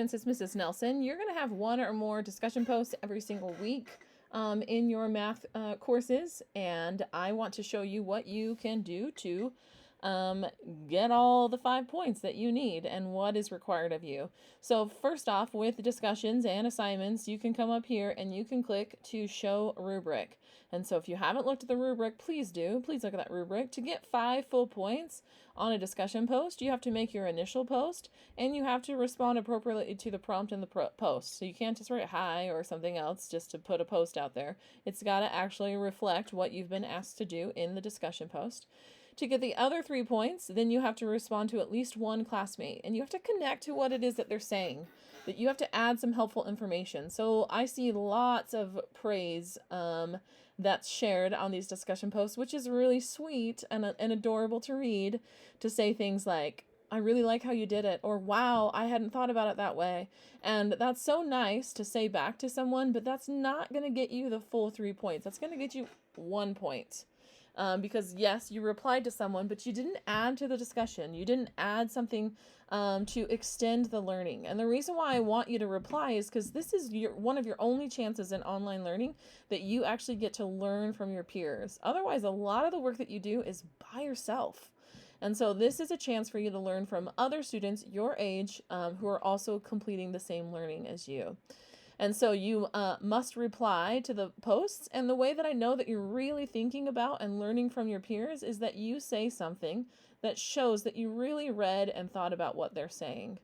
It's Mrs. Nelson. You're going to have one or more discussion posts every single week in your math courses, and I want to show you what you can do to get all the 5 points that you need and what is required of you. So first off, with discussions and assignments, you can come up here and you can click to show rubric. And so if you haven't looked at the rubric, please do. Please look at that rubric. To get 5 full points on a discussion post, you have to make your initial post and you have to respond appropriately to the prompt in the post. So you can't just write hi or something else just to put a post out there. It's got to actually reflect what you've been asked to do in the discussion post. To get the other 3 points, then you have to respond to at least one classmate, and you have to connect to what it is that they're saying, that you have to add some helpful information. So I see lots of praise that's shared on these discussion posts, which is really sweet and adorable to read, to say things like, I really like how you did it, or wow, I hadn't thought about it that way. And that's so nice to say back to someone, but that's not going to get you the full 3 points. That's going to get you 1 point. Because yes, you replied to someone, but you didn't add to the discussion. You didn't add something to extend the learning. And the reason why I want you to reply is because this is one of your only chances in online learning that you actually get to learn from your peers. Otherwise, a lot of the work that you do is by yourself. And so this is a chance for you to learn from other students your age who are also completing the same learning as you. And so you must reply to the posts. And the way that I know that you're really thinking about and learning from your peers is that you say something that shows that you really read and thought about what they're saying.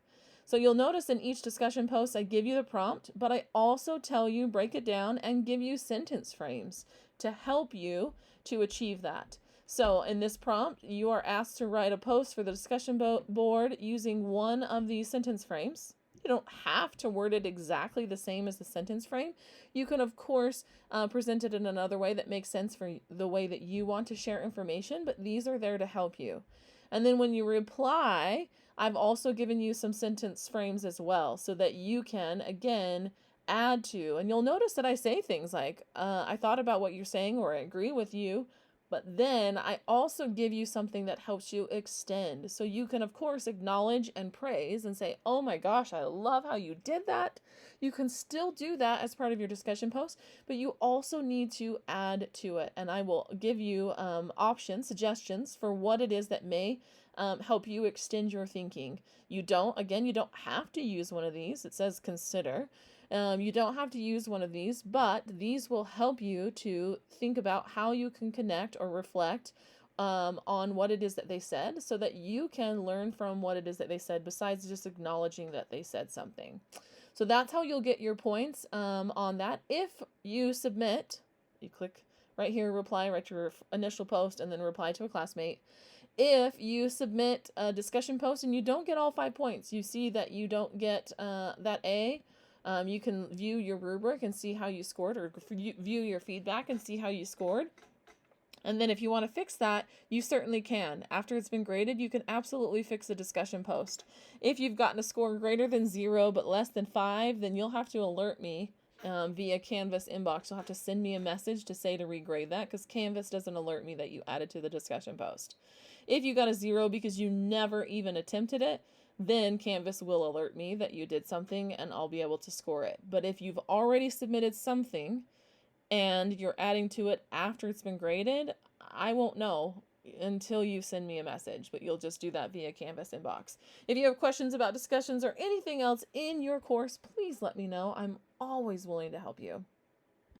So you'll notice in each discussion post, I give you the prompt, but I also tell you, break it down, and give you sentence frames to help you to achieve that. So in this prompt, you are asked to write a post for the discussion board using one of these sentence frames. You don't have to word it exactly the same as the sentence frame. You can, of course, present it in another way that makes sense for the way that you want to share information, but these are there to help you. And then when you reply, I've also given you some sentence frames as well so that you can, again, add to. And you'll notice that I say things like, I thought about what you're saying, or I agree with you. But then I also give you something that helps you extend. So you can, of course, acknowledge and praise and say, oh my gosh, I love how you did that. You can still do that as part of your discussion post, but you also need to add to it. And I will give you options, suggestions for what it is that may help you extend your thinking. You don't have to use one of these. It says consider. You don't have to use one of these, but these will help you to think about how you can connect or reflect on what it is that they said so that you can learn from what it is that they said besides just acknowledging that they said something. So that's how you'll get your points on that. If you submit, you click right here, reply, write your initial post, and then reply to a classmate. If you submit a discussion post and you don't get all 5 points, you see that you don't get that A, you can view your rubric and see how you scored, or view your feedback and see how you scored. And then if you want to fix that, you certainly can. After it's been graded, you can absolutely fix the discussion post. If you've gotten a score greater than 0 but less than 5, then you'll have to alert me via Canvas inbox. You'll have to send me a message to say to regrade that, because Canvas doesn't alert me that you added to the discussion post. If you got a 0 because you never even attempted it, then Canvas will alert me that you did something and I'll be able to score it. But if you've already submitted something and you're adding to it after it's been graded, I won't know until you send me a message, but you'll just do that via Canvas inbox. If you have questions about discussions or anything else in your course, please let me know. I'm always willing to help you.